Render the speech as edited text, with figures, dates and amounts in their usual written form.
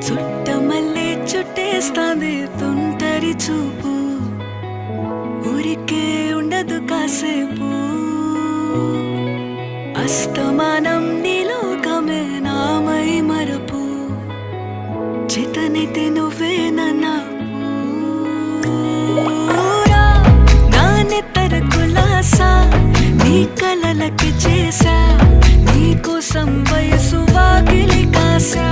చుట్టమల్లే చుట్టేస్తాంది తుంటరి చూపు, ఊరికే ఉండదు కాసేపు. అస్తమానం నీలోకమే నామై మరపు, చేతనైతే నువ్వే నన్నా నా నెత్తర కులాసా, నీ కలలకి చేసా, నీ కోసం వయసు వాకిలి కాసా.